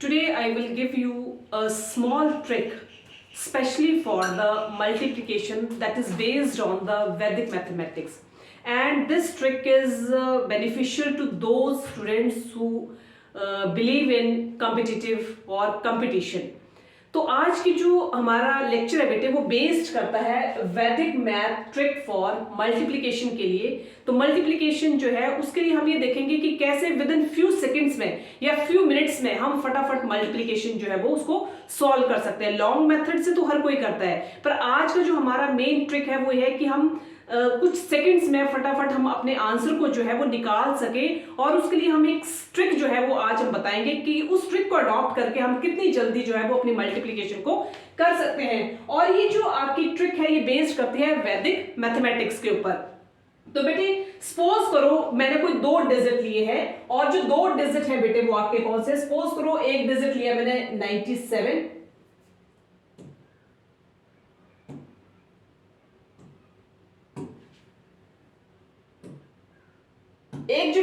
Today I will give you a small trick specially for the multiplication that is based on the Vedic mathematics, and this trick is beneficial to those students who believe in competitive or competition. तो आज की जो हमारा lecture है बेटे वो based करता है वैदिक मैथ ट्रिक फॉर मल्टीप्लिकेशन के लिए। तो मल्टीप्लिकेशन जो है उसके लिए हम ये देखेंगे कि कैसे विद इन फ्यू सेकंड्स में या फ्यू मिनट्स में हम फटाफट मल्टीप्लिकेशन जो है वो उसको सॉल्व कर सकते हैं। लॉन्ग मेथड से तो हर कोई करता है, पर आज का जो हमारा मेन ट्रिक है वो है कि हम कुछ सेकंड्स में फटाफट हम अपने आंसर को जो है वो निकाल सके, और उसके लिए हम एक ट्रिक जो है वो आज हम बताएंगे कि उस ट्रिक को अडॉप्ट करके हम कितनी जल्दी जो है वो अपनी मल्टीप्लिकेशन को कर सकते हैं। और ये जो आपकी ट्रिक है ये बेस्ड करती है वैदिक मैथमेटिक्स के ऊपर। तो बेटे सपोज करो मैंने कोई दो डिजिट लिए हैं, और जो दो डिजिट है बेटे वो आपके कौन से, सपोज करो एक डिजिट लिया मैंने 97, एक जो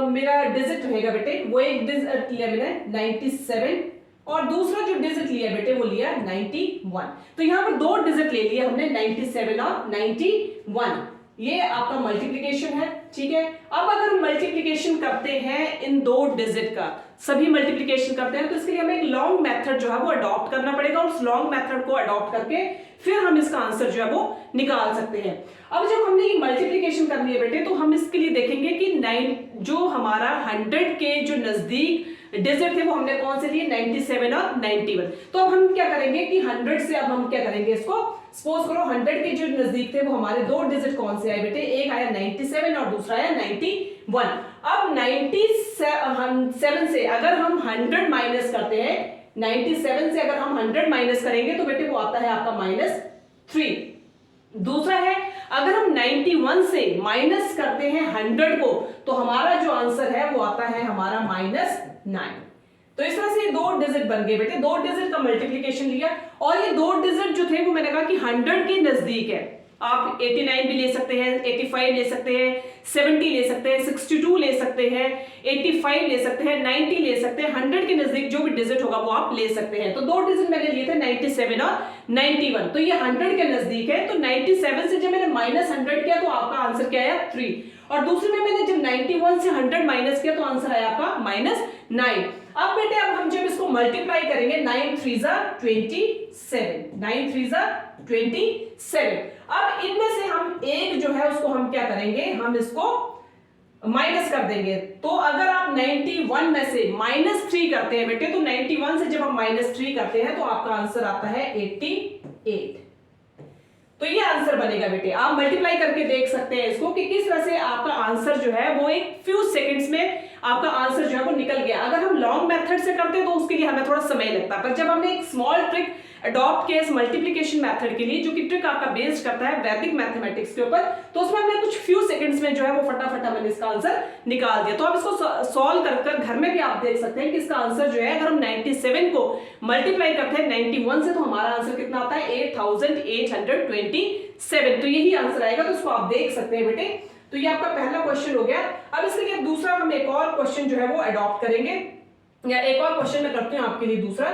मेरा डिजिट रहेगा बेटे वो एक डिजिट लिया मैंने 97, और दूसरा जो डिजिट लिया बेटे वो लिया 91। तो यहां पर दो डिजिट ले लिया हमने 97 और 91। ये आपका मल्टीप्लिकेशन है, ठीक है। अब अगर मल्टीप्लिकेशन करते हैं इन दो डिजिट का, सभी मल्टीप्लिकेशन करते हैं, तो इसके लिए हमें एक लॉन्ग मेथड जो है वो अडॉप्ट करना पड़ेगा, और उस लॉन्ग मेथड को अडॉप्ट करके फिर हम इसका आंसर जो है वो निकाल सकते हैं। अब जब हमने ये मल्टीप्लिकेशन करनी है बेटे तो हम इसके लिए देखेंगे कि 9 जो हमारा 100 के जो नजदीक डिजिट थे वो हमने कौन से लिए, 97 और 91। तो अब हम क्या करेंगे कि 100 से अब हम क्या करेंगे इसको, सपोज करो 100 के जो नजदीक थे वो हमारे दो डिजिट कौन से आए बेटे, एक आया 97 और दूसरा आया 91। अब 97 से अगर हम 100 माइनस करते हैं, 97 से अगर हम 100 माइनस करेंगे तो बेटे वो आता है आपका -3। दूसरा है अगर हम 91 से माइनस करते हैं 100 को तो हमारा जो आंसर है वो आता है हमारा -9। तो इस तरह से दो डिजिट बन गए बेटे, दो डिजिट का मल्टीप्लिकेशन लिया, और ये दो डिजिट जो थे वो मैंने कहा कि 100 के नजदीक है। आप 89 भी ले सकते हैं, 85 ले सकते हैं, 70 ले सकते हैं, 62 ले सकते हैं, 85 ले सकते हैं, 90 ले सकते हैं। 100 के नजदीक जो भी डिजिट होगा वो आप ले सकते हैं। तो दो डिजिट मैंने लिए थे 97 और 91, तो ये 100 के नजदीक है। तो 97 से जब मैंने -100 किया तो आपका आंसर क्या आया, 3। और दूसरे में मैंने जब 91 से 100 माइनस किया तो आंसर आया आपका -9। अब बेटे अब हम जब इसको मल्टीप्लाई करेंगे, 9 3 27, 9 3 27। अब इनमें से हम एक जो है उसको हम क्या करेंगे, हम इसको माइनस कर देंगे। तो अगर आप 91 में से -3 करते हैं बेटे, तो 91 से जब हम -3 करते हैं तो आपका आंसर आता है 88। तो ये आंसर बनेगा बेटे। आप मल्टीप्लाई करके देख सकते हैं इसको कि किस तरह से आपका आंसर जो है वो एक फ्यू सेकंड्स में आपका आंसर जो है वो निकल गया। अगर हम लॉन्ग मेथड से करते हैं तो उसके लिए हमें थोड़ा समय लगता है, पर जब हमने एक स्मॉल ट्रिक अडॉप्ट किया इस मल्टीप्लिकेशन मेथड के लिए, जो कि ट्रिक आपका बेस्ड करता है वैदिक मैथमेटिक्स के ऊपर, तो उसमें हमने कुछ फ्यू सेकंड्स में जो है वो फटाफट हमने इसका आंसर निकाल दिया। तो आप इसको सॉल्व कर घर में भी आप देख सकते हैं कि इसका आंसर जो है, अगर हम 97 को मल्टीप्लाई करते हैं 91 से तो हमारा आंसर कितना आता है, 8827। तो यही आंसर आएगा। तो इसको आप देख सकते हैं बेटे। तो ये आपका पहला क्वेश्चन हो गया। अब इसके लिए दूसरा हम एक और क्वेश्चन जो है वो अडॉप्ट करेंगे, या एक और क्वेश्चन मैं करती हूं आपके लिए दूसरा।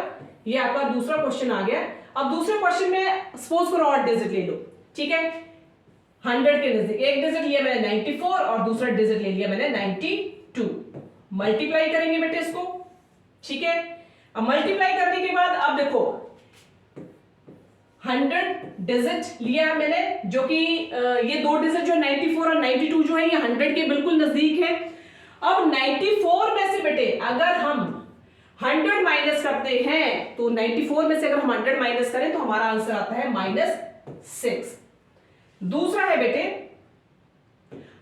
ये आपका दूसरा क्वेश्चन आ गया। अब दूसरे क्वेश्चन में सपोज करो और डिजिट ले लो, ठीक है। 100 के नजदीक एक डिजिट लिया मैंने 94 और दूसरा डिजिट ले लिया मैंने 92। मल्टीप्लाई करेंगे बेटे इसको, ठीक है। अब मल्टीप्लाई करने के बाद अब देखो 100 डिजिट लिया मैंने, जो कि ये दो डिजिट जो 94 और 92 जो है ये 100 के बिल्कुल नजदीक है। अब 94 में से बेटे अगर हम 100 माइनस करते हैं तो 94 में से अगर हम 100 माइनस करें तो हमारा आंसर आता है -6। दूसरा है बेटे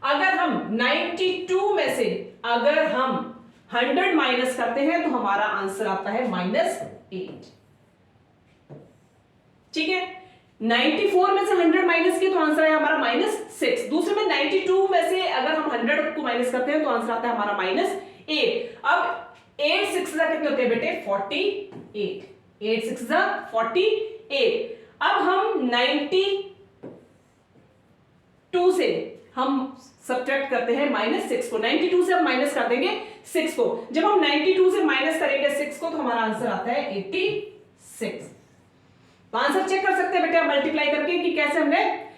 अगर हम 92 में से अगर हम 100 माइनस करते हैं तो हमारा आंसर आता है -8, ठीक है। 94 में से 100 माइनस किया तो आंसर है हमारा -6। दूसरे में 92 में से अगर हम 100 को माइनस करते हैं तो आंसर आता है हमारा -8। अब 8 6 कितने होते हैं बेटे, 48। 8 6 48। अब हम 92 से हम सब्ट्रैक्ट करते हैं -6 को। 92 से हम माइनस कर देंगे 6 को। जब हम 92 से माइनस करेंगे 6 को तो हमारा आंसर आता है 86। तो आंसर चेक कर सकते हैं बेटे आप मल्टीप्लाई करके कि कैसे हमने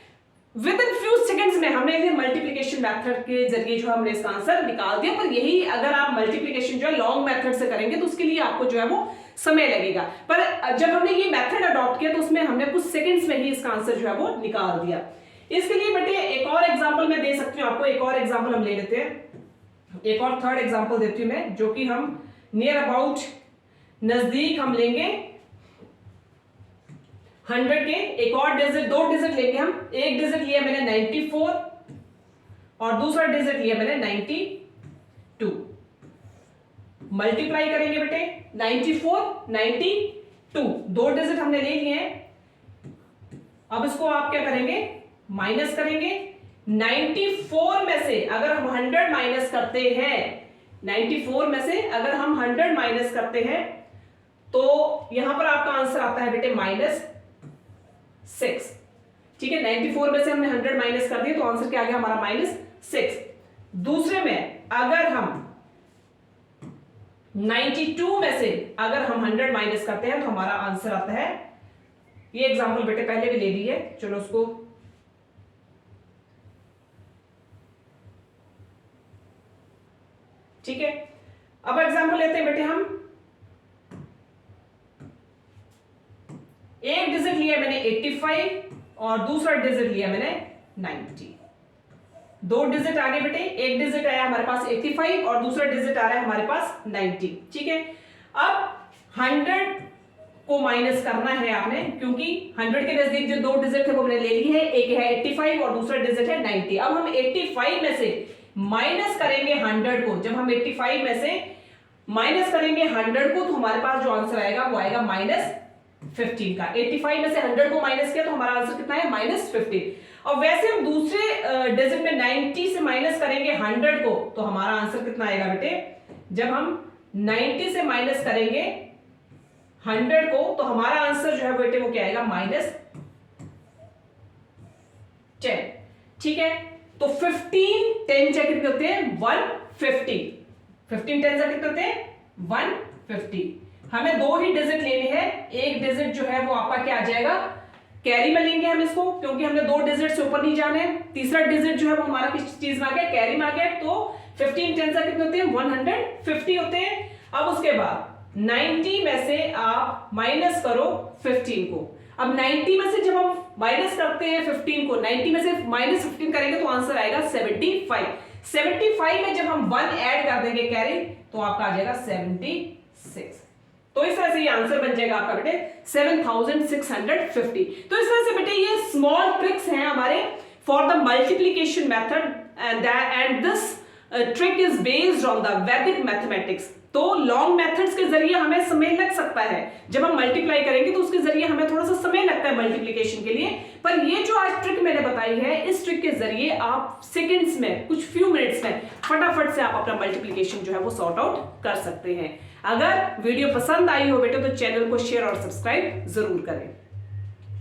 विद इन फ्यू सेकंड्स में हमने ये मल्टीप्लिकेशन मेथड के जरिए जो हमने इसका आंसर निकाल दिया। पर यही अगर आप मल्टीप्लिकेशन जो है लॉन्ग मेथड से करेंगे तो उसके लिए आपको जो है वो समय लगेगा। पर जब हमने ये मेथड अडॉप्ट किया तो उसमें हमने कुछ सेकंड्स में ही इसका आंसर जो है वो निकाल दिया। इसके लिए बेटे एक और एग्जांपल मैं दे सकती हूँ आपको, एक और एग्जांपल हम ले लेते हैं। एक और थर्ड एग्जांपल देती हूँ मैं, जो कि हम नियर अबाउट नजदीक हम लेंगे 100 के। एक और डिजिट, दो डिजिट लेंगे हम। एक डिजिट लिया मैंने 94 और दूसरा डिजिट लिया मैंने 92। मल्टीप्लाई करेंगे बेटे 94 92, दो डिजिट हमने ले लिए हैं। अब इसको आप क्या करेंगे, माइनस करेंगे। 94 में से अगर हम 100 माइनस करते हैं, 94 में से अगर हम 100 माइनस करते हैं तो यहां पर आपका आंसर आता है बेटे -6। ठीक है, 94 में से हमने 100 माइनस कर दिया तो आंसर क्या आ गया हमारा -6। दूसरे में अगर हम 92 में से अगर हम 100 माइनस करते हैं तो हमारा आंसर आता है, ये एग्जांपल बेटे पहले भी ले ली है, चलो उसको ठीक है। अब एग्जांपल लेते हैं बेटे हम। एक डिजिट लिया मैंने 85 और दूसरा डिजिट लिया मैंने 90। दो डिजिट आ गए बेटे, एक डिजिट आया हमारे पास 85 और दूसरा डिजिट आ रहा है हमारे पास 90। ठीक है, अब 100 को माइनस करना है आपने, क्योंकि 100 के नजदीक जो दो डिजिट थे वो हमने ले ली है, एक है 85 और दूसरा डिजिट है 90। अब हम 85 में से माइनस करेंगे 100 को। जब हम 85 में से माइनस करेंगे 100 को तो हमारे पास जो आंसर आएगा वो आएगा -15 का। 85 में से 100 को माइनस किया तो हमारा आंसर कितना है -15। और वैसे हम दूसरे डिजिट में 90 से माइनस करेंगे 100 को तो हमारा आंसर कितना आएगा बेटे, जब हम 90 से माइनस करेंगे 100 को तो हमारा आंसर जो है बेटे वो क्या आएगा -10। ठीक है, तो 15 10 जा कितने होते हैं 150। 15 10 जा कितने होते हैं 150। हमें दो ही डिजिट लेने हैं, एक डिजिट जो है वो आपका क्या आ जाएगा, कैरी में लेंगे हम इसको, क्योंकि हमने दो डिजिट से ऊपर नहीं जाना है। तीसरा डिजिट जो है वो हमारा किस चीज में आ गया, कैरी में आ गया। तो 15 10 जा कितने होते हैं 150 होते हैं। अब उसके बाद 90 में से आप माइनस करो 15 को। अब 90 में से जब हम माइनस करते हैं 15 को, 90 में से -15 करेंगे तो आंसर आएगा 75। 75 में जब हम 1 ऐड कर देंगे कैरी तो आपका आ जाएगा 76। तो इस तरह से ये आंसर बन जाएगा आपका बेटे 7650। तो इस तरह से बेटे ये स्मॉल ट्रिक्स हैं हमारे for the multiplication method, and this trick is based on the वैदिक मैथमेटिक्स। तो लॉन्ग मेथड्स के जरिए हमें समय लग सकता है, जब हम मल्टीप्लाई करेंगे तो उसके जरिए हमें थोड़ा सा समय लगता है मल्टीप्लिकेशन के लिए। पर ये जो आज ट्रिक मैंने बताई है, इस ट्रिक के जरिए आप सेकंड्स में, कुछ फ्यू मिनट्स में फटाफट से आप अपना मल्टीप्लिकेशन जो है वो सॉर्ट आउट कर सकते हैं। अगर वीडियो पसंद आई हो बेटे तो चैनल को शेयर और सब्सक्राइब जरूर करें।